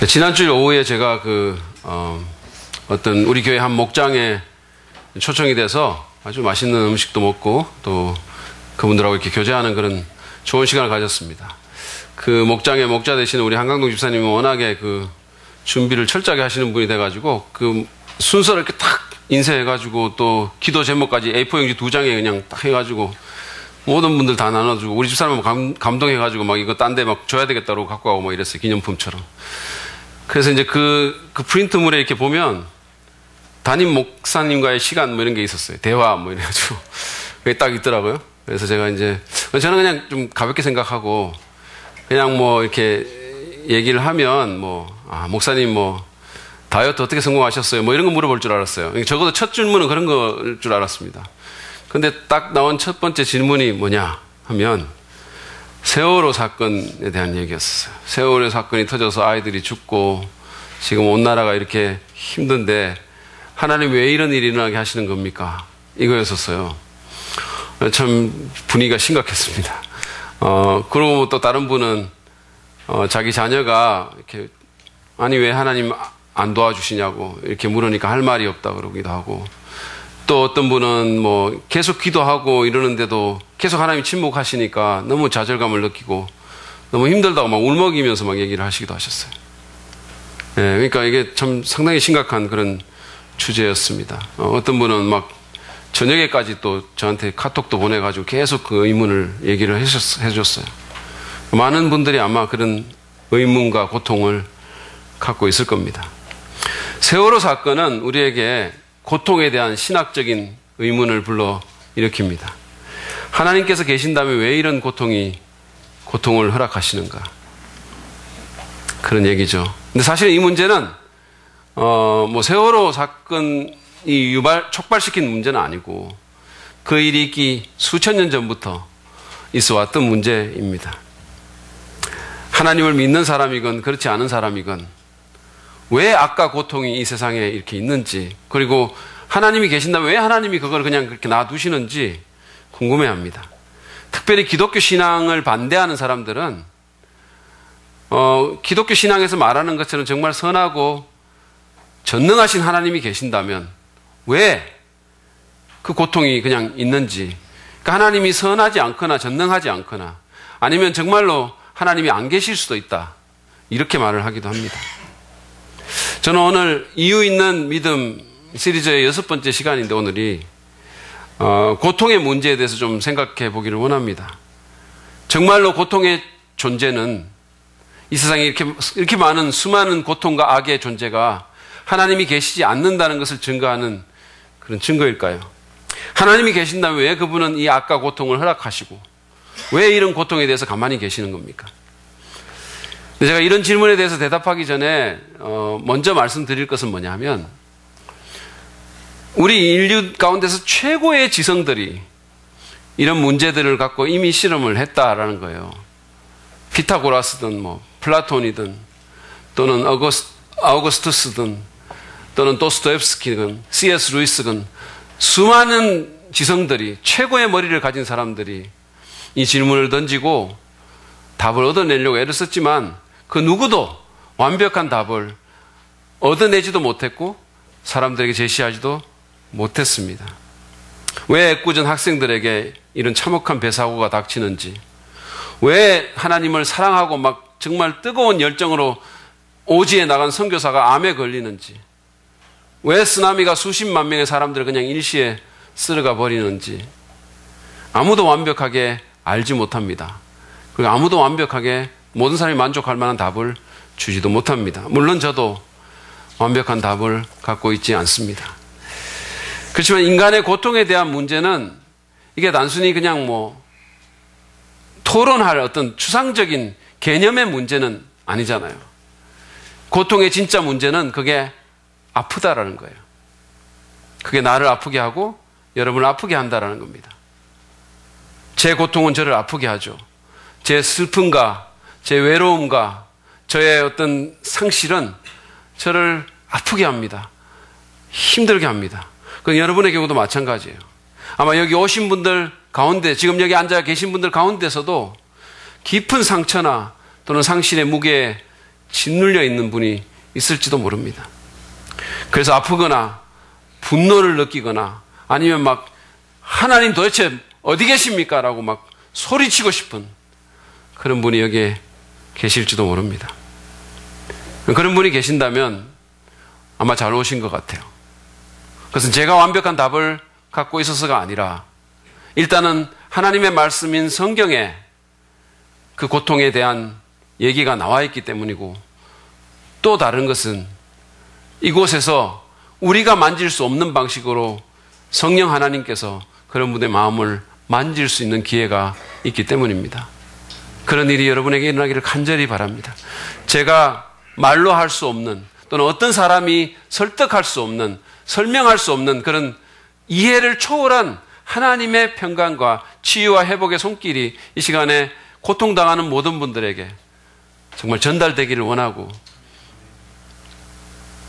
지난주 오후에 제가 어떤 우리 교회 한 목장에 초청이 돼서 아주 맛있는 음식도 먹고 또 그분들하고 이렇게 교제하는 그런 좋은 시간을 가졌습니다. 그 목장의 목자 되시는 우리 한강동 집사님이 워낙에 준비를 철저하게 하시는 분이 돼가지고 순서를 이렇게 탁 인쇄해가지고 또 기도 제목까지 A4 용지 2장에 그냥 딱 해가지고 모든 분들 다 나눠주고 우리 집사람은 감동해가지고 막 이거 딴 데 막 줘야 되겠다고 갖고 가고 막 이랬어요. 기념품처럼. 그래서 이제 그 프린트물에 이렇게 보면 담임 목사님과의 시간 뭐 이런 게 있었어요. 대화 뭐 이래가지고 그게 딱 있더라고요. 그래서 제가 이제 저는 그냥 좀 가볍게 생각하고 그냥 뭐 이렇게 얘기를 하면 목사님 다이어트 어떻게 성공하셨어요? 뭐 이런 거 물어볼 줄 알았어요. 적어도 첫 질문은 그런 거일 줄 알았습니다. 근데 딱 나온 첫 번째 질문이 뭐냐 하면 세월호 사건에 대한 얘기였어요. 세월호 사건이 터져서 아이들이 죽고 지금 온 나라가 이렇게 힘든데 하나님 왜 이런 일이 일어나게 하시는 겁니까? 이거였었어요. 참 분위기가 심각했습니다. 그리고 또 다른 분은 자기 자녀가 이렇게 아니 왜 하나님 안 도와주시냐고 이렇게 물으니까 할 말이 없다 그러기도 하고 또 어떤 분은 계속 기도하고 이러는데도 계속 하나님 침묵하시니까 너무 좌절감을 느끼고 너무 힘들다고 막 울먹이면서 막 얘기를 하시기도 하셨어요. 예, 그러니까 이게 참 상당히 심각한 그런 주제였습니다. 어떤 분은 막 저녁에까지 또 저한테 카톡도 보내가지고 계속 그 의문을 얘기를 해줬어요. 많은 분들이 아마 그런 의문과 고통을 갖고 있을 겁니다. 세월호 사건은 우리에게 고통에 대한 신학적인 의문을 불러 일으킵니다. 하나님께서 계신다면 왜 이런 고통을 허락하시는가? 그런 얘기죠. 근데 사실 이 문제는, 세월호 사건이 촉발시킨 문제는 아니고 그 일이 있기 수천 년 전부터 있어 왔던 문제입니다. 하나님을 믿는 사람이건 그렇지 않은 사람이건 왜 악과 고통이 이 세상에 이렇게 있는지 그리고 하나님이 계신다면 왜 하나님이 그걸 그냥 그렇게 놔두시는지 궁금해합니다. 특별히 기독교 신앙을 반대하는 사람들은 기독교 신앙에서 말하는 것처럼 정말 선하고 전능하신 하나님이 계신다면 왜 그 고통이 그냥 있는지 그러니까 하나님이 선하지 않거나 전능하지 않거나 아니면 정말로 하나님이 안 계실 수도 있다 이렇게 말을 하기도 합니다. 저는 오늘 이유 있는 믿음 시리즈의 6번째 시간인데 오늘이 고통의 문제에 대해서 좀 생각해 보기를 원합니다. 정말로 고통의 존재는 이 세상에 이렇게 많은 수많은 고통과 악의 존재가 하나님이 계시지 않는다는 것을 증거하는 그런 증거일까요? 하나님이 계신다면 왜 그분은 이 악과 고통을 허락하시고 왜 이런 고통에 대해서 가만히 계시는 겁니까? 제가 이런 질문에 대해서 대답하기 전에 먼저 말씀드릴 것은 뭐냐면 우리 인류 가운데서 최고의 지성들이 이런 문제들을 갖고 이미 실험을 했다라는 거예요. 피타고라스든 플라톤이든 또는 아우구스투스든 또는 도스토옙스키든 C.S. 루이스든 수많은 지성들이 최고의 머리를 가진 사람들이 이 질문을 던지고 답을 얻어내려고 애를 썼지만 그 누구도 완벽한 답을 얻어내지도 못했고 사람들에게 제시하지도 못했습니다. 왜 애꿎은 학생들에게 이런 참혹한 배사고가 닥치는지 왜 하나님을 사랑하고 막 정말 뜨거운 열정으로 오지에 나간 선교사가 암에 걸리는지 왜 쓰나미가 수십만 명의 사람들을 그냥 일시에 쓸어가 버리는지 아무도 완벽하게 알지 못합니다. 그리고 아무도 완벽하게 모든 사람이 만족할 만한 답을 주지도 못합니다. 물론 저도 완벽한 답을 갖고 있지 않습니다. 그렇지만 인간의 고통에 대한 문제는 이게 단순히 그냥 토론할 어떤 추상적인 개념의 문제는 아니잖아요. 고통의 진짜 문제는 그게 아프다라는 거예요. 그게 나를 아프게 하고 여러분을 아프게 한다라는 겁니다. 제 고통은 저를 아프게 하죠. 제 슬픔과 제 외로움과 저의 어떤 상실은 저를 아프게 합니다. 힘들게 합니다. 그건 여러분의 경우도 마찬가지예요. 아마 여기 오신 분들 가운데 지금 여기 앉아 계신 분들 가운데서도 깊은 상처나 또는 상실의 무게에 짓눌려 있는 분이 있을지도 모릅니다. 그래서 아프거나 분노를 느끼거나 아니면 막 하나님 도대체 어디 계십니까? 라고 막 소리치고 싶은 그런 분이 여기에 계실지도 모릅니다. 그런 분이 계신다면 아마 잘 오신 것 같아요. 그것은 제가 완벽한 답을 갖고 있어서가 아니라 일단은 하나님의 말씀인 성경에 그 고통에 대한 얘기가 나와 있기 때문이고, 또 다른 것은 이곳에서 우리가 만질 수 없는 방식으로 성령 하나님께서 그런 분의 마음을 만질 수 있는 기회가 있기 때문입니다. 그런 일이 여러분에게 일어나기를 간절히 바랍니다. 제가 말로 할 수 없는, 또는 어떤 사람이 설득할 수 없는, 설명할 수 없는 그런 이해를 초월한 하나님의 평강과 치유와 회복의 손길이 이 시간에 고통당하는 모든 분들에게 정말 전달되기를 원하고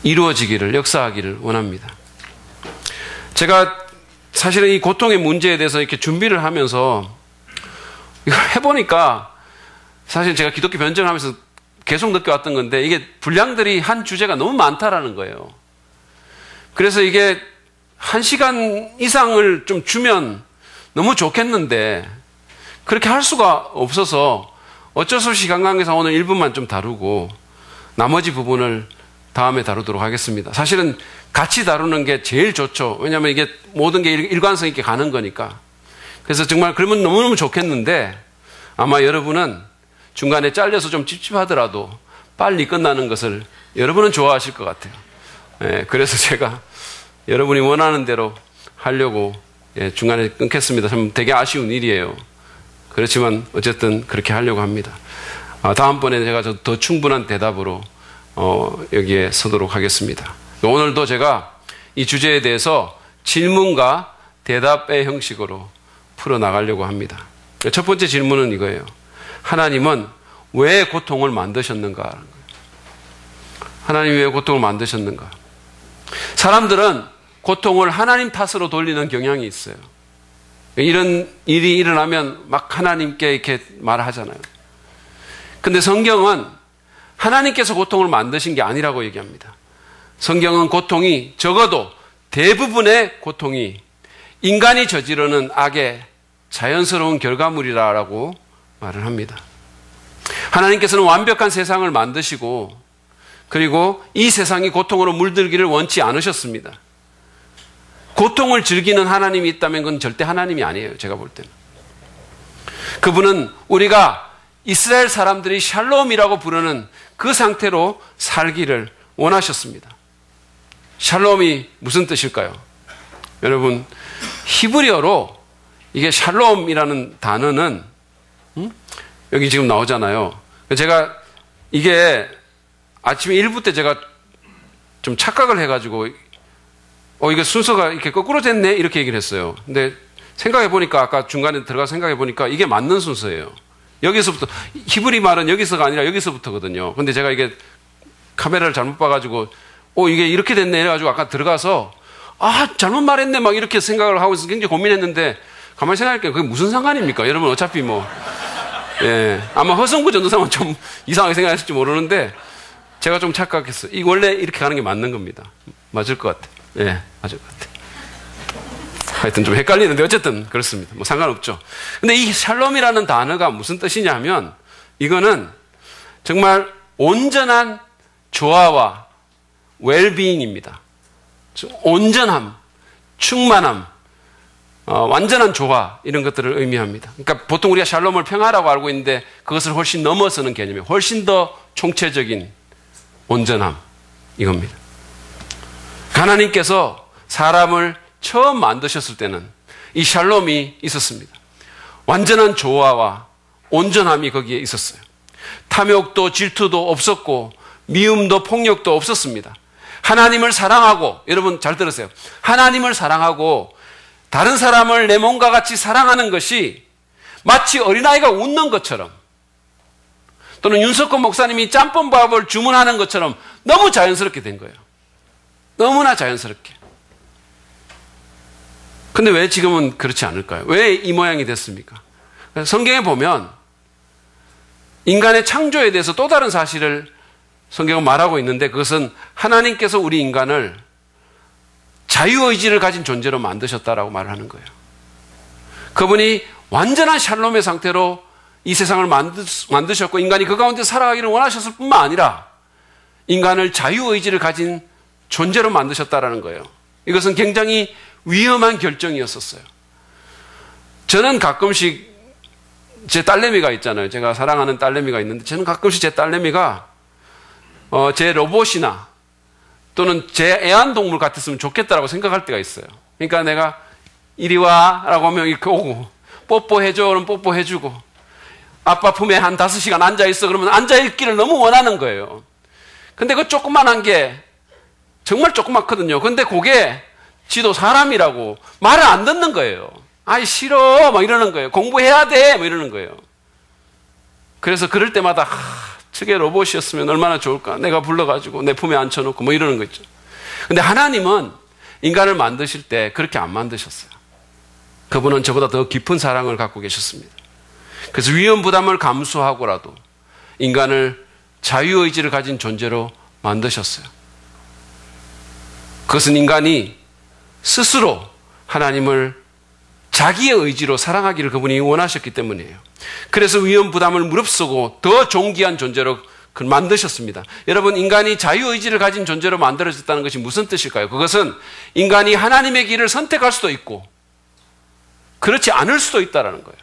이루어지기를, 역사하기를 원합니다. 제가 사실은 이 고통의 문제에 대해서 이렇게 준비를 하면서 이걸 해보니까 사실 제가 기독교 변증을 하면서 계속 느껴왔던 건데, 이게 분량들이 한 주제가 너무 많다라는 거예요. 그래서 이게 1시간 이상을 좀 주면 너무 좋겠는데 그렇게 할 수가 없어서 어쩔 수 없이 시간 관계상 오늘 1분만 좀 다루고 나머지 부분을 다음에 다루도록 하겠습니다. 사실은 같이 다루는 게 제일 좋죠. 왜냐하면 이게 모든 게 일관성 있게 가는 거니까. 그래서 정말 그러면 너무너무 좋겠는데 아마 여러분은 중간에 잘려서 좀 찝찝하더라도 빨리 끝나는 것을 여러분은 좋아하실 것 같아요. 그래서 제가 여러분이 원하는 대로 하려고 중간에 끊겠습니다. 참 되게 아쉬운 일이에요. 그렇지만 어쨌든 그렇게 하려고 합니다. 다음번에 제가 더 충분한 대답으로 여기에 서도록 하겠습니다. 오늘도 제가 이 주제에 대해서 질문과 대답의 형식으로 풀어나가려고 합니다. 첫 번째 질문은 이거예요. 하나님은 왜 고통을 만드셨는가? 하나님이 왜 고통을 만드셨는가? 사람들은 고통을 하나님 탓으로 돌리는 경향이 있어요. 이런 일이 일어나면 막 하나님께 이렇게 말하잖아요. 근데 성경은 하나님께서 고통을 만드신 게 아니라고 얘기합니다. 성경은 고통이, 적어도 대부분의 고통이 인간이 저지르는 악의 자연스러운 결과물이라고 말을 합니다. 하나님께서는 완벽한 세상을 만드시고, 그리고 이 세상이 고통으로 물들기를 원치 않으셨습니다. 고통을 즐기는 하나님이 있다면 그건 절대 하나님이 아니에요. 제가 볼 때는. 그분은 우리가 이스라엘 사람들이 샬롬이라고 부르는 그 상태로 살기를 원하셨습니다. 샬롬이 무슨 뜻일까요? 여러분, 히브리어로 이게 샬롬이라는 단어는 여기 지금 나오잖아요. 제가 이게 아침에 1부 때 제가 좀 착각을 해가지고 이게 순서가 이렇게 거꾸로 됐네 이렇게 얘기를 했어요. 근데 생각해 보니까 아까 중간에 들어가서 생각해 보니까 이게 맞는 순서예요. 여기서부터, 히브리 말은 여기서가 아니라 여기서부터거든요. 근데 제가 이게 카메라를 잘못 봐가지고 이게 이렇게 됐네 이래가지고 아까 들어가서 잘못 말했네 막 이렇게 생각을 하고 있어서 굉장히 고민했는데 가만히 생각할게요. 그게 무슨 상관입니까? 여러분 어차피 아마 허성부 전도사만 좀 이상하게 생각했을지 모르는데 제가 좀 착각했어요. 이 원래 이렇게 가는 게 맞는 겁니다. 맞을 것 같아요. 맞을 것 같아요. 하여튼 좀 헷갈리는데 어쨌든 그렇습니다. 상관없죠. 근데 이 샬롬이라는 단어가 무슨 뜻이냐면 이거는 정말 온전한 조화와 웰비잉입니다. 온전함, 충만함, 완전한 조화 이런 것들을 의미합니다. 그러니까 보통 우리가 샬롬을 평화라고 알고 있는데 그것을 훨씬 넘어서는 개념이에요. 훨씬 더 총체적인 온전함 이겁니다. 하나님께서 사람을 처음 만드셨을 때는 이 샬롬이 있었습니다. 완전한 조화와 온전함이 거기에 있었어요. 탐욕도 질투도 없었고 미움도 폭력도 없었습니다. 하나님을 사랑하고, 여러분 잘 들으세요. 하나님을 사랑하고 다른 사람을 내 몸과 같이 사랑하는 것이 마치 어린아이가 웃는 것처럼, 또는 윤석권 목사님이 짬뽕밥을 주문하는 것처럼 너무 자연스럽게 된 거예요. 너무나 자연스럽게. 근데 왜 지금은 그렇지 않을까요? 왜 이 모양이 됐습니까? 성경에 보면 인간의 창조에 대해서 또 다른 사실을 성경은 말하고 있는데 그것은 하나님께서 우리 인간을 자유의지를 가진 존재로 만드셨다라고 말을 하는 거예요. 그분이 완전한 샬롬의 상태로 이 세상을 만드셨고 인간이 그 가운데 살아가기를 원하셨을 뿐만 아니라 인간을 자유의지를 가진 존재로 만드셨다라는 거예요. 이것은 굉장히 위험한 결정이었었어요. 저는 가끔씩 제 딸내미가 있잖아요. 제가 사랑하는 딸내미가 있는데 저는 가끔씩 제 딸내미가 제 로봇이나 또는 제 애완동물 같았으면 좋겠다라고 생각할 때가 있어요. 그러니까 내가 이리 와 라고 하면 이렇게 오고 뽀뽀해줘 그러면 뽀뽀해주고 아빠 품에 한 5시간 앉아있어 그러면 앉아있기를 너무 원하는 거예요. 근데 그 조그만한 게 정말 조그맣거든요. 근데 그게 지도 사람이라고 말을 안 듣는 거예요. 아이 싫어 막 이러는 거예요. 공부해야 돼 막 이러는 거예요. 그래서 그럴 때마다 저게 로봇이었으면 얼마나 좋을까. 내가 불러가지고 내 품에 앉혀놓고 뭐 이러는 거 있죠. 근데 하나님은 인간을 만드실 때 그렇게 안 만드셨어요. 그분은 저보다 더 깊은 사랑을 갖고 계셨습니다. 그래서 위험 부담을 감수하고라도 인간을 자유의지를 가진 존재로 만드셨어요. 그것은 인간이 스스로 하나님을 자기의 의지로 사랑하기를 그분이 원하셨기 때문이에요. 그래서 위험 부담을 무릅쓰고 더 존귀한 존재로 만드셨습니다. 여러분, 인간이 자유의지를 가진 존재로 만들어졌다는 것이 무슨 뜻일까요? 그것은 인간이 하나님의 길을 선택할 수도 있고 그렇지 않을 수도 있다는 거예요.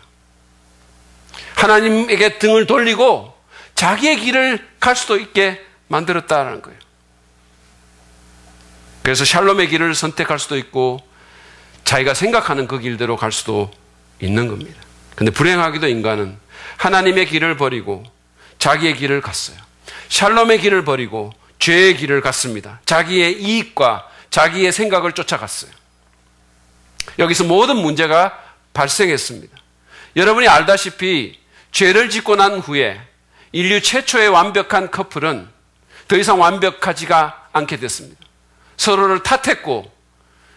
하나님에게 등을 돌리고 자기의 길을 갈 수도 있게 만들었다는 거예요. 그래서 샬롬의 길을 선택할 수도 있고 자기가 생각하는 그 길대로 갈 수도 있는 겁니다. 근데 불행하게도 인간은 하나님의 길을 버리고 자기의 길을 갔어요. 샬롬의 길을 버리고 죄의 길을 갔습니다. 자기의 이익과 자기의 생각을 쫓아갔어요. 여기서 모든 문제가 발생했습니다. 여러분이 알다시피 죄를 짓고 난 후에 인류 최초의 완벽한 커플은 더 이상 완벽하지가 않게 됐습니다. 서로를 탓했고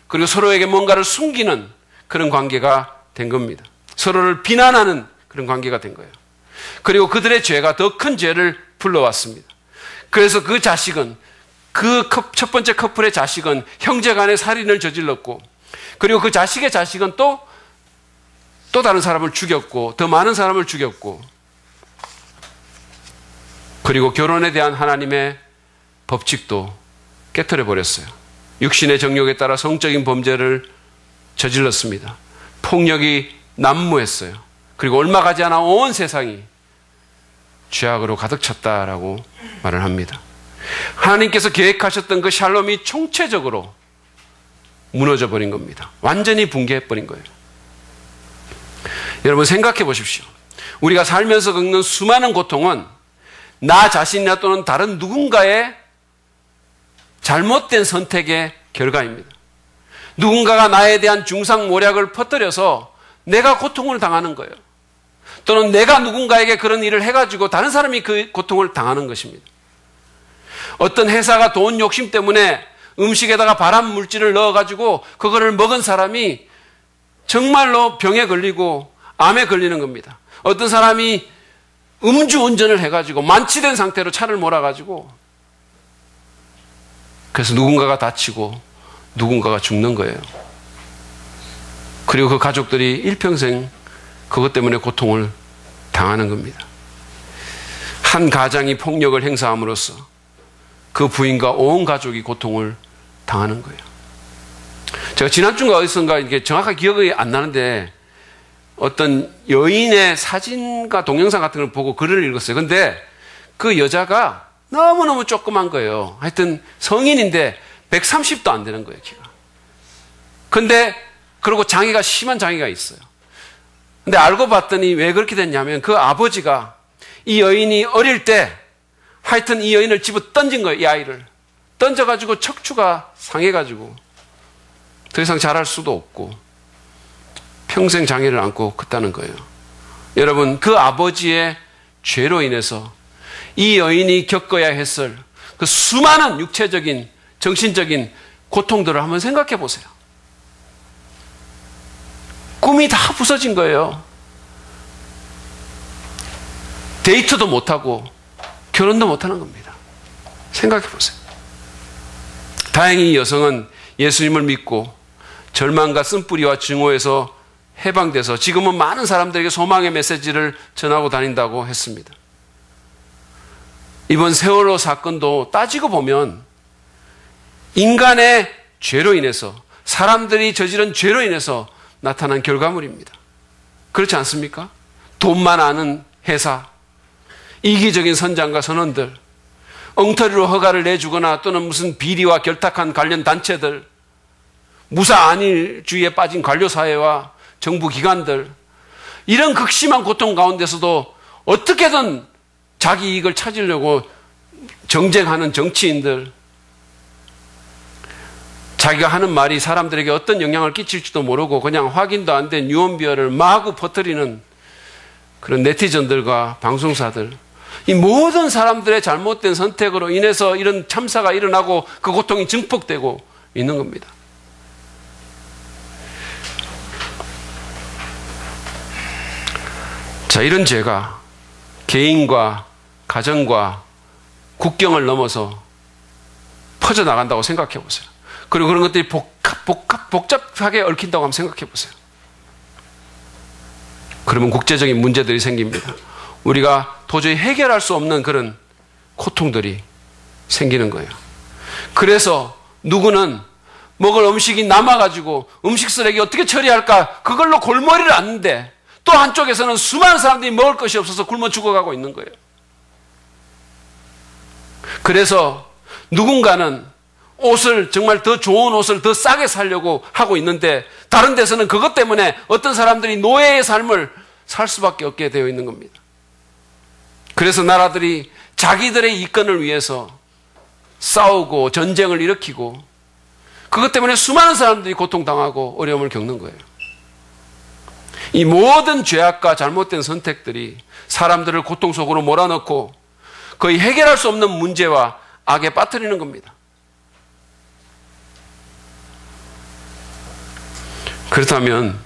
그리고 서로에게 뭔가를 숨기는 그런 관계가 된 겁니다. 서로를 비난하는 그런 관계가 된 거예요. 그리고 그들의 죄가 더 큰 죄를 불러왔습니다. 그래서 그 자식은 그 첫 번째 커플의 자식은 형제 간의 살인을 저질렀고 그리고 그 자식의 자식은 또 다른 사람을 죽였고 더 많은 사람을 죽였고 그리고 결혼에 대한 하나님의 법칙도 깨트려 버렸어요. 육신의 정욕에 따라 성적인 범죄를 저질렀습니다. 폭력이 난무했어요. 그리고 얼마 가지 않아 온 세상이 죄악으로 가득 찼다라고 말을 합니다. 하나님께서 계획하셨던 그 샬롬이 총체적으로 무너져 버린 겁니다. 완전히 붕괴해 버린 거예요. 여러분 생각해 보십시오. 우리가 살면서 겪는 수많은 고통은 나 자신이나 또는 다른 누군가의 잘못된 선택의 결과입니다. 누군가가 나에 대한 중상모략을 퍼뜨려서 내가 고통을 당하는 거예요. 또는 내가 누군가에게 그런 일을 해가지고 다른 사람이 그 고통을 당하는 것입니다. 어떤 회사가 돈 욕심 때문에 음식에다가 발암 물질을 넣어가지고 그거를 먹은 사람이 정말로 병에 걸리고 암에 걸리는 겁니다. 어떤 사람이 음주운전을 해가지고 만취된 상태로 차를 몰아가지고 그래서 누군가가 다치고 누군가가 죽는 거예요. 그리고 그 가족들이 일평생 그것 때문에 고통을 당하는 겁니다. 한 가장이 폭력을 행사함으로써 그 부인과 온 가족이 고통을 당하는 거예요. 제가 지난주인가 어디선가 이게 정확하게 기억이 안 나는데 어떤 여인의 사진과 동영상 같은 걸 보고 글을 읽었어요. 근데 그 여자가 너무너무 조그만 거예요. 하여튼 성인인데 130도 안 되는 거예요, 키가. 근데 그리고 장애가 심한 장애가 있어요. 근데 알고 봤더니 왜 그렇게 됐냐면 그 아버지가 이 여인이 어릴 때 하여튼 이 여인을 집어 던진 거예요, 이 아이를. 던져가지고 척추가 상해가지고 더 이상 자랄 수도 없고 평생 장애를 안고 컸다는 거예요. 여러분, 그 아버지의 죄로 인해서 이 여인이 겪어야 했을 그 수많은 육체적인, 정신적인 고통들을 한번 생각해 보세요. 꿈이 다 부서진 거예요. 데이트도 못하고 결혼도 못하는 겁니다. 생각해 보세요. 다행히 이 여성은 예수님을 믿고 절망과 쓴뿌리와 증오에서 해방돼서 지금은 많은 사람들에게 소망의 메시지를 전하고 다닌다고 했습니다. 이번 세월호 사건도 따지고 보면 인간의 죄로 인해서, 사람들이 저지른 죄로 인해서 나타난 결과물입니다. 그렇지 않습니까? 돈만 아는 회사, 이기적인 선장과 선원들, 엉터리로 허가를 내주거나 또는 무슨 비리와 결탁한 관련 단체들, 무사 안일주의에 빠진 관료사회와 정부 기관들, 이런 극심한 고통 가운데서도 어떻게든 자기 이익을 찾으려고 정쟁하는 정치인들, 자기가 하는 말이 사람들에게 어떤 영향을 끼칠지도 모르고 그냥 확인도 안 된 유언비어를 마구 퍼뜨리는 그런 네티즌들과 방송사들, 이 모든 사람들의 잘못된 선택으로 인해서 이런 참사가 일어나고 그 고통이 증폭되고 있는 겁니다. 자, 이런 죄가 개인과 가정과 국경을 넘어서 퍼져나간다고 생각해 보세요. 그리고 그런 것들이 복잡하게 얽힌다고 한번 생각해 보세요. 그러면 국제적인 문제들이 생깁니다. 우리가 도저히 해결할 수 없는 그런 고통들이 생기는 거예요. 그래서 누구는 먹을 음식이 남아가지고 음식 쓰레기 어떻게 처리할까 그걸로 골머리를 앓는데, 또 한쪽에서는 수많은 사람들이 먹을 것이 없어서 굶어 죽어가고 있는 거예요. 그래서 누군가는 옷을, 정말 더 좋은 옷을 더 싸게 사려고 하고 있는데, 다른 데서는 그것 때문에 어떤 사람들이 노예의 삶을 살 수밖에 없게 되어 있는 겁니다. 그래서 나라들이 자기들의 이권을 위해서 싸우고 전쟁을 일으키고, 그것 때문에 수많은 사람들이 고통당하고 어려움을 겪는 거예요. 이 모든 죄악과 잘못된 선택들이 사람들을 고통 속으로 몰아넣고 거의 해결할 수 없는 문제와 악에 빠뜨리는 겁니다. 그렇다면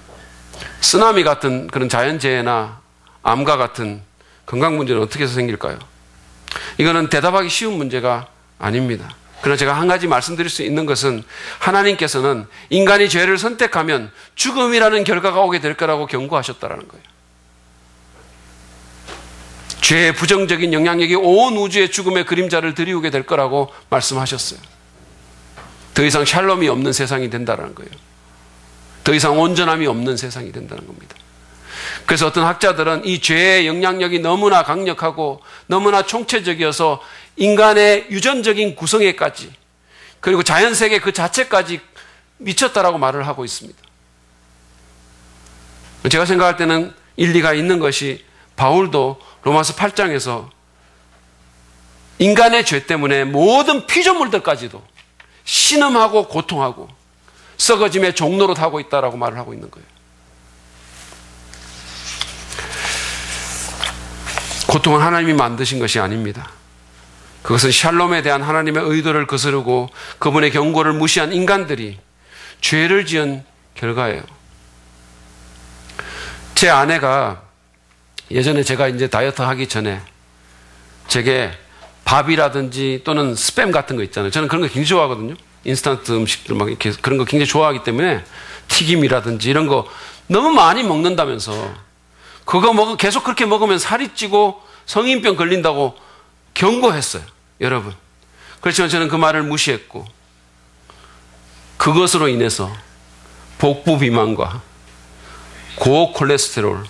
쓰나미 같은 그런 자연재해나 암과 같은 건강 문제는 어떻게 해서 생길까요? 이거는 대답하기 쉬운 문제가 아닙니다. 그러나 제가 한 가지 말씀드릴 수 있는 것은, 하나님께서는 인간이 죄를 선택하면 죽음이라는 결과가 오게 될 거라고 경고하셨다는 거예요. 죄의 부정적인 영향력이 온 우주의 죽음의 그림자를 드리우게 될 거라고 말씀하셨어요. 더 이상 샬롬이 없는 세상이 된다는 거예요. 더 이상 온전함이 없는 세상이 된다는 겁니다. 그래서 어떤 학자들은 이 죄의 영향력이 너무나 강력하고 너무나 총체적이어서 인간의 유전적인 구성에까지, 그리고 자연세계 그 자체까지 미쳤다라고 말을 하고 있습니다. 제가 생각할 때는 일리가 있는 것이, 바울도 로마서 8장에서 인간의 죄 때문에 모든 피조물들까지도 신음하고 고통하고 썩어짐의 종로로 타고 있다라고 말을 하고 있는 거예요. 고통은 하나님이 만드신 것이 아닙니다. 그것은 샬롬에 대한 하나님의 의도를 거스르고 그분의 경고를 무시한 인간들이 죄를 지은 결과예요. 제 아내가 예전에 제가 이제 다이어트 하기 전에 제게 밥이라든지 또는 스팸 같은 거 있잖아요. 저는 그런 거 굉장히 좋아하거든요. 인스턴트 음식들 막 이렇게 그런 거 굉장히 좋아하기 때문에 튀김이라든지 이런 거 너무 많이 먹는다면서, 그거 계속 그렇게 먹으면 살이 찌고 성인병 걸린다고 경고했어요. 여러분. 그렇지만 저는 그 말을 무시했고, 그것으로 인해서 복부 비만과 고콜레스테롤,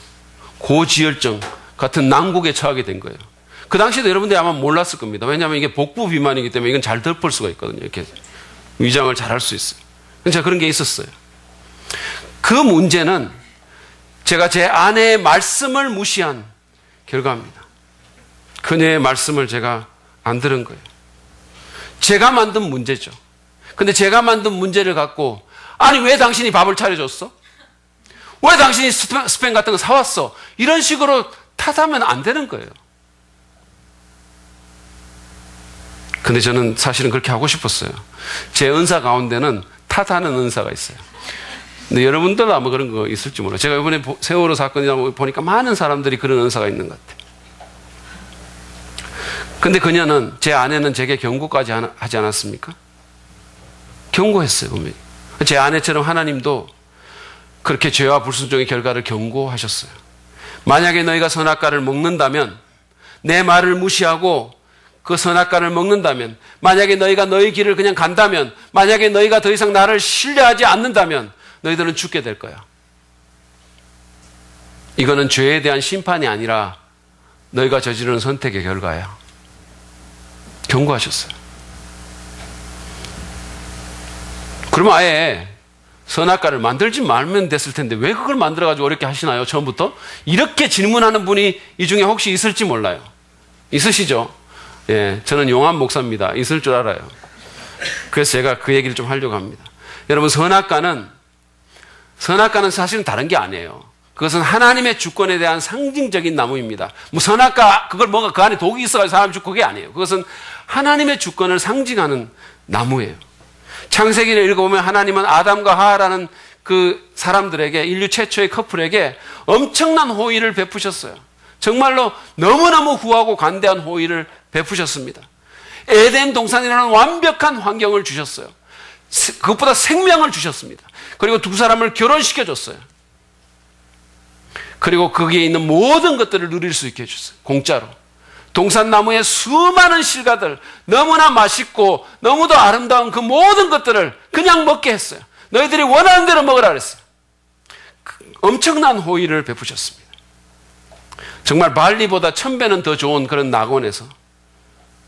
고지혈증 같은 난국에 처하게 된 거예요. 그 당시에도 여러분들이 아마 몰랐을 겁니다. 왜냐하면 이게 복부 비만이기 때문에 이건 잘 덮을 수가 있거든요. 이렇게 위장을 잘 할 수 있어요. 제가 그런 게 있었어요. 그 문제는 제가 제 아내의 말씀을 무시한 결과입니다. 그녀의 말씀을 제가 안 들은 거예요. 제가 만든 문제죠. 근데 제가 만든 문제를 갖고, 아니 왜 당신이 밥을 차려줬어? 왜 당신이 스팸 같은 거 사왔어? 이런 식으로 탓하면 안 되는 거예요. 근데 저는 사실은 그렇게 하고 싶었어요. 제 은사 가운데는 탓하는 은사가 있어요. 근데 여러분들도 아마 그런 거 있을지 몰라요. 제가 이번에 세월호 사건이라고 보니까 많은 사람들이 그런 은사가 있는 것 같아요. 근데 그녀는, 제 아내는 제게 경고까지 하지 않았습니까? 경고했어요, 분명히. 제 아내처럼 하나님도 그렇게 죄와 불순종의 결과를 경고하셨어요. 만약에 너희가 선악과를 먹는다면, 내 말을 무시하고 그 선악과를 먹는다면, 만약에 너희가 너희 길을 그냥 간다면, 만약에 너희가 더 이상 나를 신뢰하지 않는다면 너희들은 죽게 될 거야. 이거는 죄에 대한 심판이 아니라 너희가 저지르는 선택의 결과야. 경고하셨어요. 그러면 아예 선악과를 만들지 말면 됐을 텐데 왜 그걸 만들어가지고 어렵게 하시나요? 처음부터? 이렇게 질문하는 분이 이 중에 혹시 있을지 몰라요. 있으시죠? 예, 저는 용한 목사입니다. 있을 줄 알아요. 그래서 제가 그 얘기를 좀 하려고 합니다. 여러분, 선악과는 사실은 다른 게 아니에요. 그것은 하나님의 주권에 대한 상징적인 나무입니다. 뭐 선악과, 그걸 뭔가 그 안에 독이 있어가지고 사람이 죽고 그게 아니에요. 그것은 하나님의 주권을 상징하는 나무예요. 창세기를 읽어보면 하나님은 아담과 하와라는 그 사람들에게, 인류 최초의 커플에게 엄청난 호의를 베푸셨어요. 정말로 너무너무 후하고 관대한 호의를 베푸셨습니다. 에덴 동산이라는 완벽한 환경을 주셨어요. 그것보다 생명을 주셨습니다. 그리고 두 사람을 결혼시켜줬어요. 그리고 거기에 있는 모든 것들을 누릴 수 있게 해줬어요. 공짜로. 동산나무의 수많은 실과들, 너무나 맛있고 너무도 아름다운 그 모든 것들을 그냥 먹게 했어요. 너희들이 원하는 대로 먹으라 그랬어요. 엄청난 호의를 베푸셨습니다. 정말 발리보다 1000배는 더 좋은 그런 낙원에서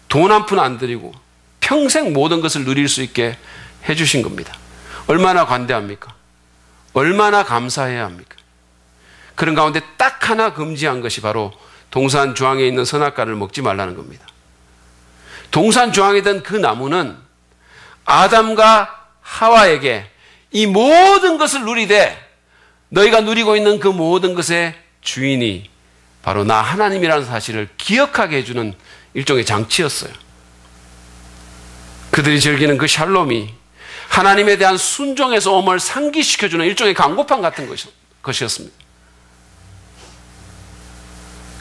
돈 한 푼 안 들이고 평생 모든 것을 누릴 수 있게 해주신 겁니다. 얼마나 관대합니까? 얼마나 감사해야 합니까? 그런 가운데 딱 하나 금지한 것이 바로 동산 중앙에 있는 선악과를 먹지 말라는 겁니다. 동산 중앙에 있던 그 나무는 아담과 하와에게 이 모든 것을 누리되 너희가 누리고 있는 그 모든 것의 주인이 바로 나 하나님이라는 사실을 기억하게 해주는 일종의 장치였어요. 그들이 즐기는 그 샬롬이 하나님에 대한 순종의 소음을 상기시켜주는 일종의 광고판 같은 것이었습니다.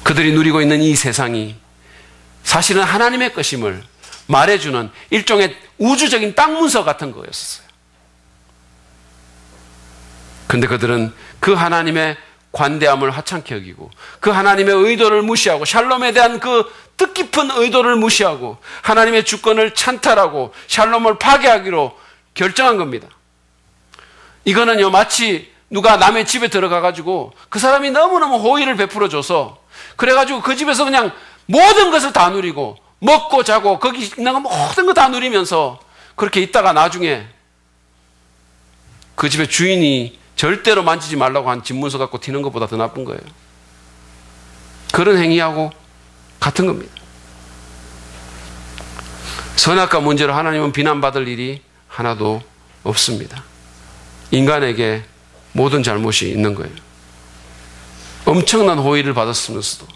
그들이 누리고 있는 이 세상이 사실은 하나님의 것임을 말해주는 일종의 우주적인 땅 문서 같은 거였어요. 그런데 그들은 그 하나님의 관대함을 하찮게 여기고 그 하나님의 의도를 무시하고 샬롬에 대한 그 뜻깊은 의도를 무시하고 하나님의 주권을 찬탈하고 샬롬을 파괴하기로 결정한 겁니다. 이거는요, 마치 누가 남의 집에 들어가가지고 그 사람이 너무너무 호의를 베풀어줘서 그래가지고 그 집에서 그냥 모든 것을 다 누리고 먹고 자고 거기 있는 거 모든 거 다 누리면서 그렇게 있다가 나중에 그 집의 주인이 절대로 만지지 말라고 한 집문서 갖고 튀는 것보다 더 나쁜 거예요. 그런 행위하고 같은 겁니다. 선악과 문제로 하나님은 비난받을 일이 하나도 없습니다. 인간에게 모든 잘못이 있는 거예요. 엄청난 호의를 받았으면서도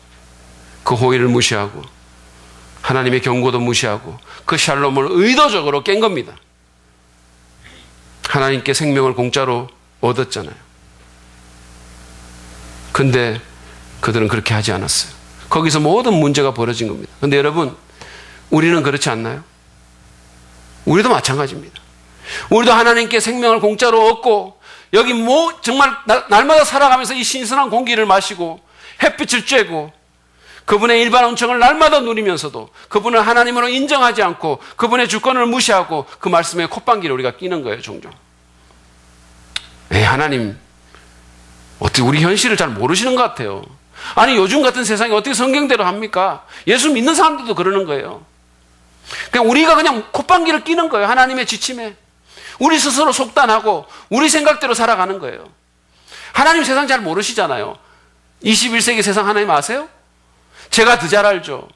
그 호의를 무시하고 하나님의 경고도 무시하고 그 샬롬을 의도적으로 깬 겁니다. 하나님께 생명을 공짜로 얻었잖아요. 근데 그들은 그렇게 하지 않았어요. 거기서 모든 문제가 벌어진 겁니다. 근데 여러분, 우리는 그렇지 않나요? 우리도 마찬가지입니다. 우리도 하나님께 생명을 공짜로 얻고 여기 정말 날마다 살아가면서 이 신선한 공기를 마시고 햇빛을 쬐고 그분의 일반 은총을 날마다 누리면서도 그분을 하나님으로 인정하지 않고 그분의 주권을 무시하고 그 말씀에 콧방귀를 우리가 끼는 거예요, 종종. 하나님, 어떻게 우리 현실을 잘 모르시는 것 같아요. 아니, 요즘 같은 세상에 어떻게 성경대로 합니까? 예수 믿는 사람들도 그러는 거예요. 그냥 우리가 그냥 콧방귀를 끼는 거예요, 하나님의 지침에. 우리 스스로 속단하고 우리 생각대로 살아가는 거예요. 하나님 세상 잘 모르시잖아요. 21세기 세상 하나님 아세요? 제가 더 잘 알죠.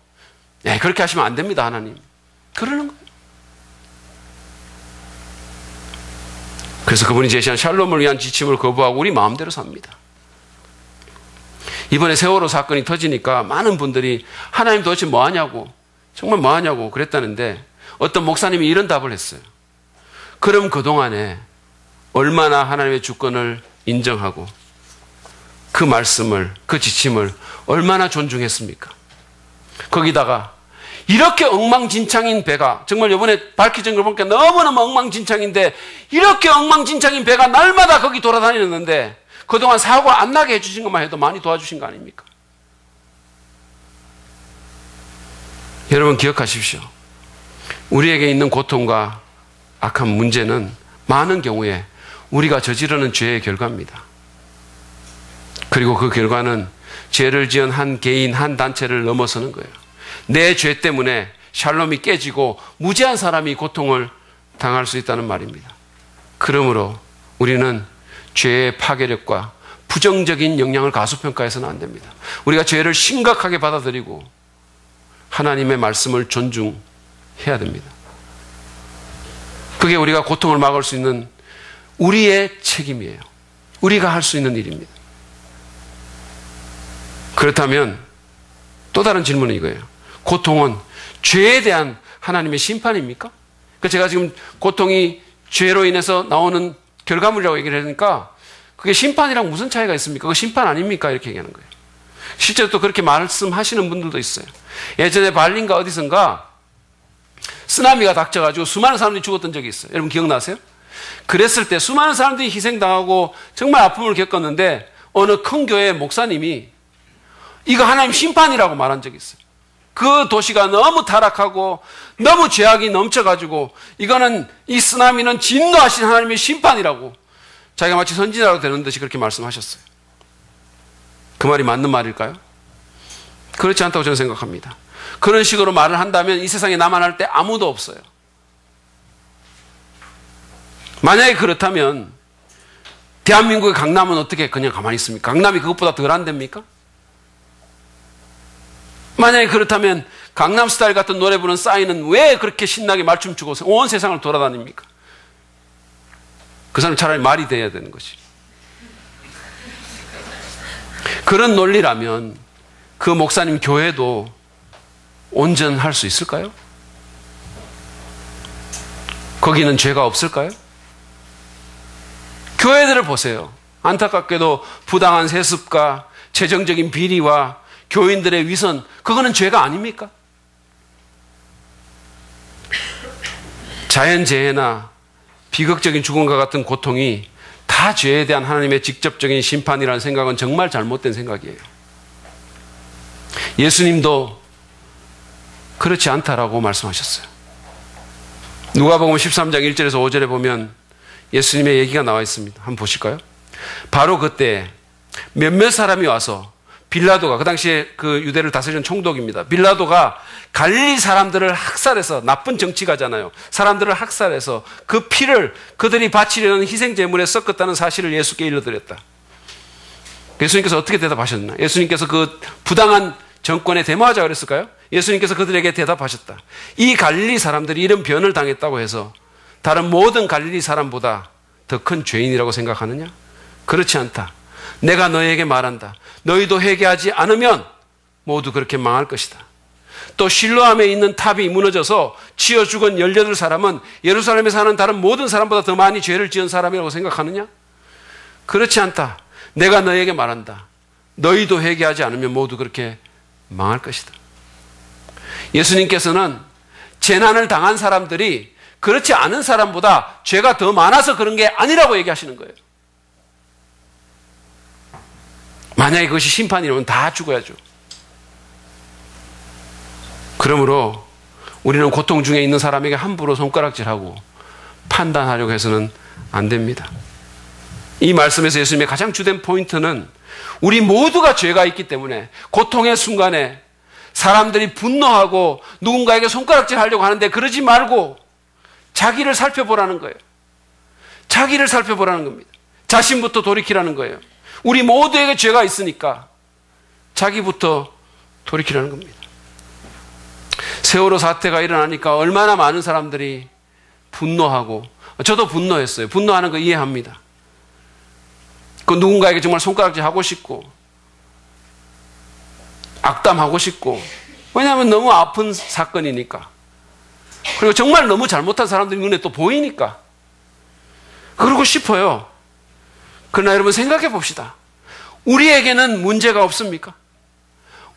그렇게 하시면 안 됩니다, 하나님. 그러는 거예요. 그래서 그분이 제시한 샬롬을 위한 지침을 거부하고 우리 마음대로 삽니다. 이번에 세월호 사건이 터지니까 많은 분들이 하나님 도대체 뭐 하냐고, 정말 뭐 하냐고 그랬다는데 어떤 목사님이 이런 답을 했어요. 그럼 그동안에 얼마나 하나님의 주권을 인정하고 그 말씀을, 그 지침을 얼마나 존중했습니까? 거기다가 이렇게 엉망진창인 배가, 정말 이번에 밝혀진 걸 보니까 너무너무 엉망진창인데, 이렇게 엉망진창인 배가 날마다 거기 돌아다녔는데 그동안 사고 안 나게 해주신 것만 해도 많이 도와주신 거 아닙니까? 여러분 기억하십시오. 우리에게 있는 고통과 악한 문제는 많은 경우에 우리가 저지르는 죄의 결과입니다. 그리고 그 결과는 죄를 지은 한 개인, 한 단체를 넘어서는 거예요. 내 죄 때문에 샬롬이 깨지고 무지한 사람이 고통을 당할 수 있다는 말입니다. 그러므로 우리는 죄의 파괴력과 부정적인 영향을 가소평가해서는 안 됩니다. 우리가 죄를 심각하게 받아들이고 하나님의 말씀을 존중해야 됩니다. 그게 우리가 고통을 막을 수 있는 우리의 책임이에요. 우리가 할 수 있는 일입니다. 그렇다면 또 다른 질문은 이거예요. 고통은 죄에 대한 하나님의 심판입니까? 그러니까 제가 지금 고통이 죄로 인해서 나오는 결과물이라고 얘기를 하니까 그게 심판이랑 무슨 차이가 있습니까? 그거 심판 아닙니까? 이렇게 얘기하는 거예요. 실제로 또 그렇게 말씀하시는 분들도 있어요. 예전에 발린가 어디선가 쓰나미가 닥쳐가지고 수많은 사람들이 죽었던 적이 있어요. 여러분 기억나세요? 그랬을 때 수많은 사람들이 희생당하고 정말 아픔을 겪었는데 어느 큰 교회 목사님이 이거 하나님 심판이라고 말한 적이 있어요. 그 도시가 너무 타락하고 너무 죄악이 넘쳐가지고 이거는 이 쓰나미는 진노하신 하나님의 심판이라고 자기가 마치 선지자로 되는 듯이 그렇게 말씀하셨어요. 그 말이 맞는 말일까요? 그렇지 않다고 저는 생각합니다. 그런 식으로 말을 한다면 이 세상에 나만 할 때 아무도 없어요. 만약에 그렇다면 대한민국의 강남은 어떻게 그냥 가만히 있습니까? 강남이 그것보다 덜 안 됩니까? 만약에 그렇다면 강남스타일 같은 노래 부르는 싸이는 왜 그렇게 신나게 말춤 추고 온 세상을 돌아다닙니까? 그 사람 차라리 말이 돼야 되는 것이. 그런 논리라면 그 목사님 교회도 온전할 수 있을까요? 거기는 죄가 없을까요? 교회들을 보세요. 안타깝게도 부당한 세습과 재정적인 비리와 교인들의 위선, 그거는 죄가 아닙니까? 자연재해나 비극적인 죽음과 같은 고통이 다 죄에 대한 하나님의 직접적인 심판이라는 생각은 정말 잘못된 생각이에요. 예수님도 그렇지 않다라고 말씀하셨어요. 누가복음 13장 1절에서 5절에 보면 예수님의 얘기가 나와 있습니다. 한번 보실까요? 바로 그때 몇몇 사람이 와서 빌라도가, 그 당시에 그 유대를 다스리는 총독입니다. 빌라도가 갈릴리 사람들을 학살해서, 나쁜 정치가잖아요. 사람들을 학살해서 그 피를 그들이 바치려는 희생 제물에 섞었다는 사실을 예수께 일러드렸다. 예수님께서 어떻게 대답하셨나? 예수님께서 그 부당한 정권에 데모하자 그랬을까요? 예수님께서 그들에게 대답하셨다. 이 갈릴리 사람들이 이런 변을 당했다고 해서 다른 모든 갈릴리 사람보다 더 큰 죄인이라고 생각하느냐? 그렇지 않다. 내가 너희에게 말한다. 너희도 회개하지 않으면 모두 그렇게 망할 것이다. 또 실로암에 있는 탑이 무너져서 치어 죽은 18사람은 예루살렘에 사는 다른 모든 사람보다 더 많이 죄를 지은 사람이라고 생각하느냐? 그렇지 않다. 내가 너희에게 말한다. 너희도 회개하지 않으면 모두 그렇게 망할 것이다. 예수님께서는 재난을 당한 사람들이 그렇지 않은 사람보다 죄가 더 많아서 그런 게 아니라고 얘기하시는 거예요. 만약에 그것이 심판이라면 다 죽어야죠. 그러므로 우리는 고통 중에 있는 사람에게 함부로 손가락질하고 판단하려고 해서는 안 됩니다. 이 말씀에서 예수님의 가장 주된 포인트는 우리 모두가 죄가 있기 때문에 고통의 순간에 사람들이 분노하고 누군가에게 손가락질 하려고 하는데 그러지 말고 자기를 살펴보라는 거예요. 자기를 살펴보라는 겁니다. 자신부터 돌이키라는 거예요. 우리 모두에게 죄가 있으니까 자기부터 돌이키라는 겁니다. 세월호 사태가 일어나니까 얼마나 많은 사람들이 분노하고, 저도 분노했어요. 분노하는 거 이해합니다. 그 누군가에게 정말 손가락질 하고 싶고 악담하고 싶고, 왜냐하면 너무 아픈 사건이니까, 그리고 정말 너무 잘못한 사람들이 눈에 또 보이니까 그러고 싶어요. 그러나 여러분 생각해 봅시다. 우리에게는 문제가 없습니까?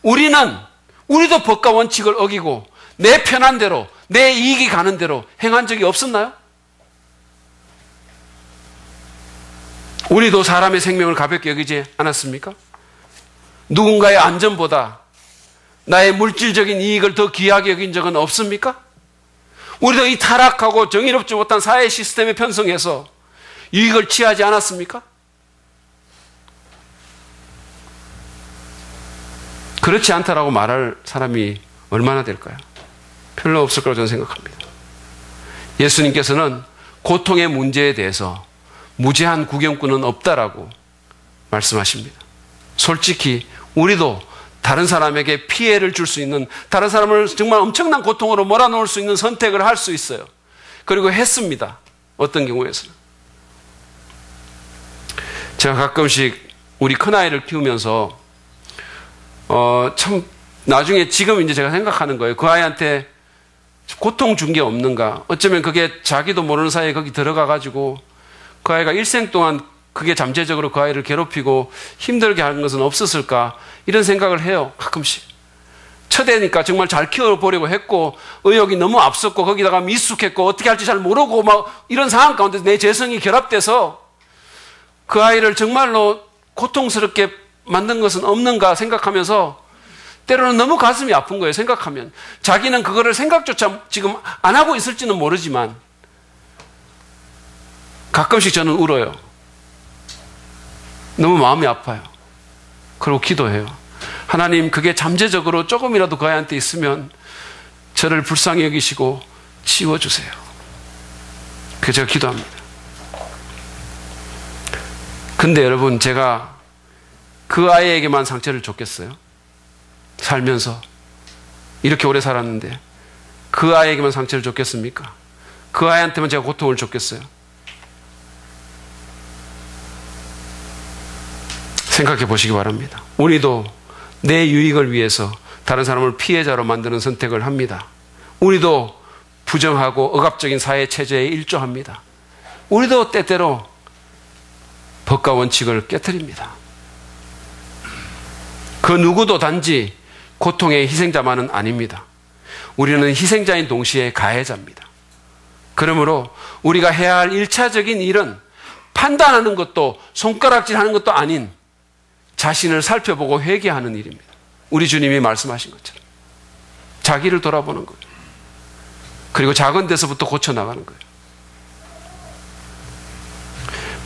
우리도 법과 원칙을 어기고 내 편한 대로, 내 이익이 가는 대로 행한 적이 없었나요? 우리도 사람의 생명을 가볍게 여기지 않았습니까? 누군가의 안전보다 나의 물질적인 이익을 더 귀하게 여긴 적은 없습니까? 우리도 이 타락하고 정의롭지 못한 사회 시스템에 편성해서 유익을 취하지 않았습니까? 그렇지 않다라고 말할 사람이 얼마나 될까요? 별로 없을 거라고 저는 생각합니다. 예수님께서는 고통의 문제에 대해서 무죄한 구경꾼은 없다라고 말씀하십니다. 솔직히 우리도 다른 사람에게 피해를 줄 수 있는, 다른 사람을 정말 엄청난 고통으로 몰아넣을 수 있는 선택을 할 수 있어요. 그리고 했습니다. 어떤 경우에서는. 제가 가끔씩 우리 큰아이를 키우면서 참 나중에 지금 이제 제가 생각하는 거예요. 그 아이한테 고통 준 게 없는가. 어쩌면 그게 자기도 모르는 사이에 거기 들어가가지고 그 아이가 일생 동안 그게 잠재적으로 그 아이를 괴롭히고 힘들게 하는 것은 없었을까, 이런 생각을 해요. 가끔씩. 첫애니까 정말 잘 키워보려고 했고 의욕이 너무 앞섰고 거기다가 미숙했고 어떻게 할지 잘 모르고 막 이런 상황 가운데 내 재성이 결합돼서 그 아이를 정말로 고통스럽게 만든 것은 없는가 생각하면서 때로는 너무 가슴이 아픈 거예요. 생각하면. 자기는 그거를 생각조차 지금 안 하고 있을지는 모르지만 가끔씩 저는 울어요. 너무 마음이 아파요. 그리고 기도해요. 하나님, 그게 잠재적으로 조금이라도 그 아이한테 있으면 저를 불쌍히 여기시고 지워주세요. 그래서 제가 기도합니다. 근데 여러분, 제가 그 아이에게만 상처를 줬겠어요? 살면서 이렇게 오래 살았는데 그 아이에게만 상처를 줬겠습니까? 그 아이한테만 제가 고통을 줬겠어요? 생각해 보시기 바랍니다. 우리도 내 유익을 위해서 다른 사람을 피해자로 만드는 선택을 합니다. 우리도 부정하고 억압적인 사회 체제에 일조합니다. 우리도 때때로 법과 원칙을 깨트립니다. 그 누구도 단지 고통의 희생자만은 아닙니다. 우리는 희생자인 동시에 가해자입니다. 그러므로 우리가 해야 할 1차적인 일은 판단하는 것도 손가락질하는 것도 아닌 자신을 살펴보고 회개하는 일입니다. 우리 주님이 말씀하신 것처럼 자기를 돌아보는 거예요. 그리고 작은 데서부터 고쳐나가는 거예요.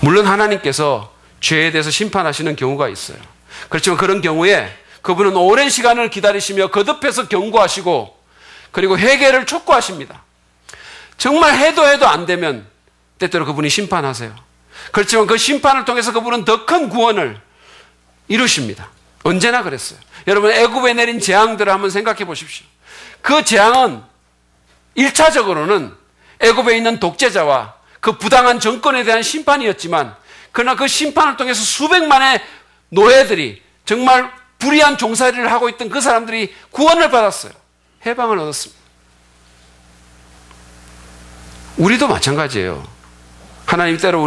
물론 하나님께서 죄에 대해서 심판하시는 경우가 있어요. 그렇지만 그런 경우에 그분은 오랜 시간을 기다리시며 거듭해서 경고하시고 그리고 회개를 촉구하십니다. 정말 해도 안 되면 때때로 그분이 심판하세요. 그렇지만 그 심판을 통해서 그분은 더 큰 구원을 이루십니다. 언제나 그랬어요. 여러분, 애굽에 내린 재앙들을 한번 생각해 보십시오. 그 재앙은 1차적으로는 애굽에 있는 독재자와 그 부당한 정권에 대한 심판이었지만, 그러나 그 심판을 통해서 수백만의 노예들이, 정말 불의한 종살이를 하고 있던 그 사람들이 구원을 받았어요. 해방을 얻었습니다. 우리도 마찬가지예요. 하나님 때로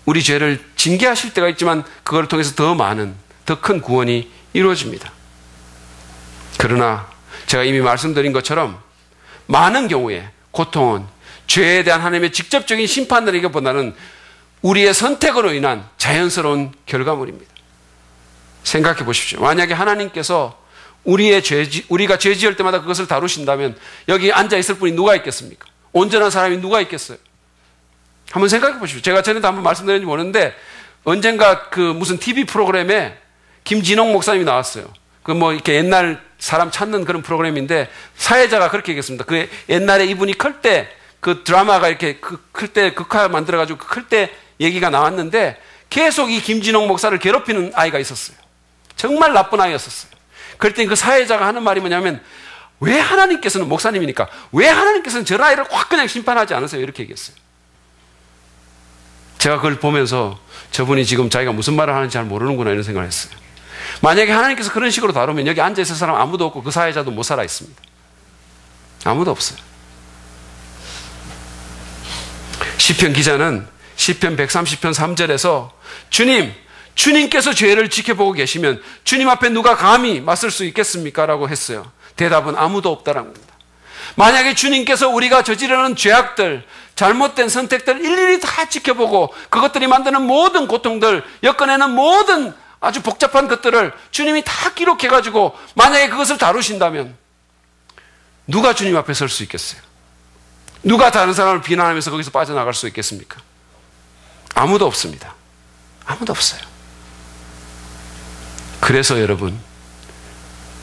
우리 죄를 징계하실 때가 있지만 그걸 통해서 더 많은, 더 큰 구원이 이루어집니다. 그러나 제가 이미 말씀드린 것처럼 많은 경우에 고통은 죄에 대한 하나님의 직접적인 심판이라기보다는 우리의 선택으로 인한 자연스러운 결과물입니다. 생각해 보십시오. 만약에 하나님께서 우리가 죄 지을 때마다 그것을 다루신다면 여기 앉아 있을 분이 누가 있겠습니까? 온전한 사람이 누가 있겠어요? 한번 생각해 보십시오. 제가 전에도 한번 말씀드렸는지 모르는데 언젠가 그 무슨 TV 프로그램에 김진홍 목사님이 나왔어요. 그 뭐 이렇게 옛날 사람 찾는 그런 프로그램인데 사회자가 그렇게 얘기했습니다. 그 옛날에 이분이 클 때 그 드라마가 이렇게 클 때 극화 만들어가지고 클 때 얘기가 나왔는데 계속 이 김진홍 목사를 괴롭히는 아이가 있었어요. 정말 나쁜 아이였었어요. 그럴 때 그 사회자가 하는 말이 뭐냐면, 왜 하나님께서는, 목사님이니까, 왜 하나님께서는 저 아이를 확 그냥 심판하지 않으세요? 이렇게 얘기했어요. 제가 그걸 보면서 저분이 지금 자기가 무슨 말을 하는지 잘 모르는구나 이런 생각을 했어요. 만약에 하나님께서 그런 식으로 다루면 여기 앉아있을 사람 아무도 없고 그 사회자도 못 살아 있습니다. 아무도 없어요. 시편 기자는 시편 130편 3절에서 주님께서 죄를 지켜보고 계시면 주님 앞에 누가 감히 맞설 수 있겠습니까? 라고 했어요. 대답은 아무도 없다라는 겁니다. 만약에 주님께서 우리가 저지르는 죄악들, 잘못된 선택들 일일이 다 지켜보고 그것들이 만드는 모든 고통들, 엮어내는 모든 아주 복잡한 것들을 주님이 다 기록해가지고 만약에 그것을 다루신다면 누가 주님 앞에 설 수 있겠어요? 누가 다른 사람을 비난하면서 거기서 빠져나갈 수 있겠습니까? 아무도 없습니다. 아무도 없어요. 그래서 여러분,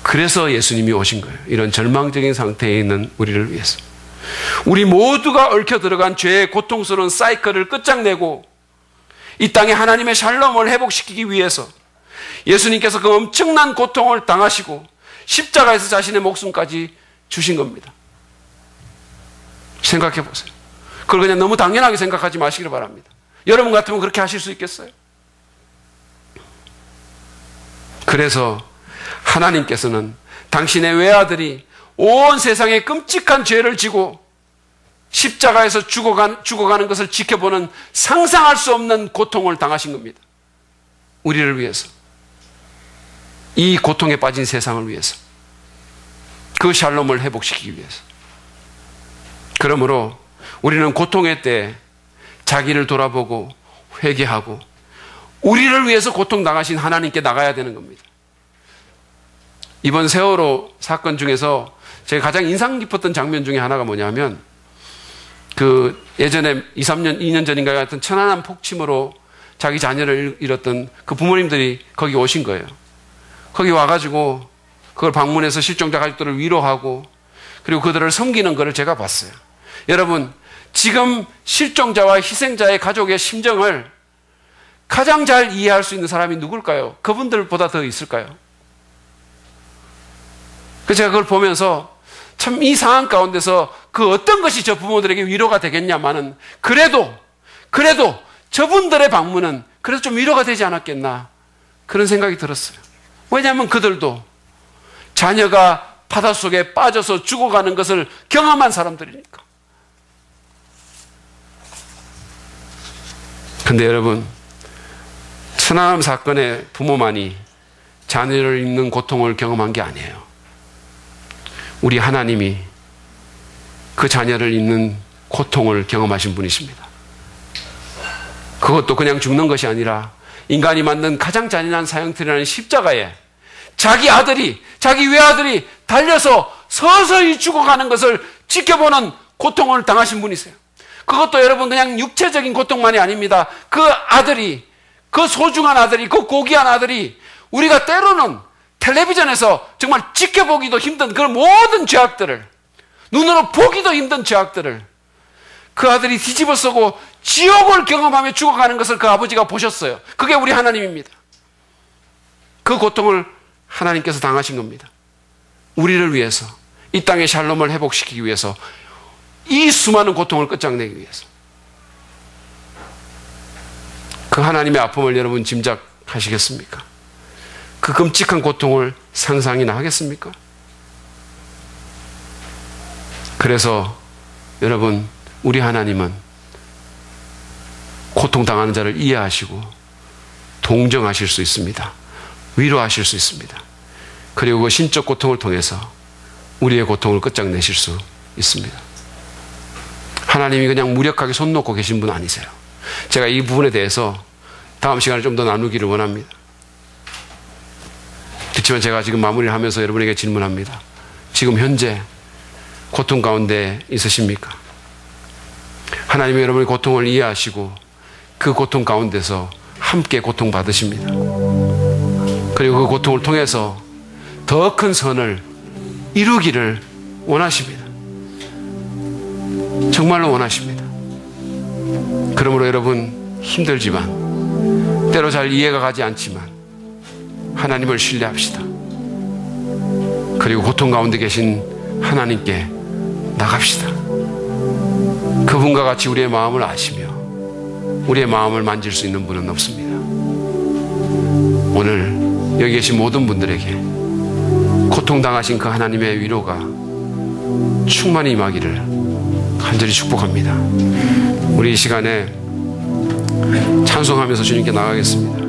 그래서 예수님이 오신 거예요. 이런 절망적인 상태에 있는 우리를 위해서. 우리 모두가 얽혀 들어간 죄의 고통스러운 사이클을 끝장내고 이 땅에 하나님의 샬롬을 회복시키기 위해서 예수님께서 그 엄청난 고통을 당하시고 십자가에서 자신의 목숨까지 주신 겁니다. 생각해 보세요. 그걸 그냥 너무 당연하게 생각하지 마시길 바랍니다. 여러분 같으면 그렇게 하실 수 있겠어요? 그래서 하나님께서는 당신의 외아들이 온 세상에 끔찍한 죄를 지고 십자가에서 죽어가는 것을 지켜보는 상상할 수 없는 고통을 당하신 겁니다. 우리를 위해서. 이 고통에 빠진 세상을 위해서. 그 샬롬을 회복시키기 위해서. 그러므로 우리는 고통의 때에 자기를 돌아보고 회개하고 우리를 위해서 고통당하신 하나님께 나가야 되는 겁니다. 이번 세월호 사건 중에서 제가 가장 인상 깊었던 장면 중에 하나가 뭐냐면 그 예전에 2년 전인가 같은 천안함 폭침으로 자기 자녀를 잃었던 그 부모님들이 거기 오신 거예요. 거기 와가지고 그걸 방문해서 실종자 가족들을 위로하고 그리고 그들을 섬기는 것을 제가 봤어요. 여러분, 지금 실종자와 희생자의 가족의 심정을 가장 잘 이해할 수 있는 사람이 누굴까요? 그분들보다 더 있을까요? 그래서 제가 그걸 보면서 참 이 상황 가운데서 그 어떤 것이 저 부모들에게 위로가 되겠냐마는 그래도 저분들의 방문은 그래도 좀 위로가 되지 않았겠나 그런 생각이 들었어요. 왜냐하면 그들도 자녀가 바닷속에 빠져서 죽어가는 것을 경험한 사람들이니까. 근데 여러분, 천안함 사건의 부모만이 자녀를 잃는 고통을 경험한 게 아니에요. 우리 하나님이 그 자녀를 잃는 고통을 경험하신 분이십니다. 그것도 그냥 죽는 것이 아니라 인간이 만든 가장 잔인한 사형틀이라는 십자가에 자기 아들이, 자기 외아들이 달려서 서서히 죽어가는 것을 지켜보는 고통을 당하신 분이세요. 그것도 여러분 그냥 육체적인 고통만이 아닙니다. 그 아들이, 그 소중한 아들이, 그 고귀한 아들이 우리가 때로는 텔레비전에서 정말 지켜보기도 힘든 그런 모든 죄악들을, 눈으로 보기도 힘든 죄악들을 그 아들이 뒤집어 쓰고 지옥을 경험하며 죽어가는 것을 그 아버지가 보셨어요. 그게 우리 하나님입니다. 그 고통을 하나님께서 당하신 겁니다. 우리를 위해서, 이 땅의 샬롬을 회복시키기 위해서, 이 수많은 고통을 끝장내기 위해서. 그 하나님의 아픔을 여러분 짐작하시겠습니까? 그 끔찍한 고통을 상상이나 하겠습니까? 그래서 여러분, 우리 하나님은 고통당하는 자를 이해하시고 동정하실 수 있습니다. 위로하실 수 있습니다. 그리고 그 신적 고통을 통해서 우리의 고통을 끝장내실 수 있습니다. 하나님이 그냥 무력하게 손 놓고 계신 분 아니세요. 제가 이 부분에 대해서 다음 시간에 좀 더 나누기를 원합니다. 그렇지만 제가 지금 마무리를 하면서 여러분에게 질문합니다. 지금 현재 고통 가운데 있으십니까? 하나님이 여러분의 고통을 이해하시고 그 고통 가운데서 함께 고통받으십니다. 그리고 그 고통을 통해서 더 큰 선을 이루기를 원하십니다. 정말로 원하십니다. 그러므로 여러분, 힘들지만 때로 잘 이해가 가지 않지만 하나님을 신뢰합시다. 그리고 고통 가운데 계신 하나님께 나갑시다. 그분과 같이 우리의 마음을 아시며 우리의 마음을 만질 수 있는 분은 없습니다. 오늘 여기 계신 모든 분들에게 고통당하신 그 하나님의 위로가 충만히 임하기를 간절히 축복합니다. 우리 이 시간에 찬송하면서 주님께 나가겠습니다.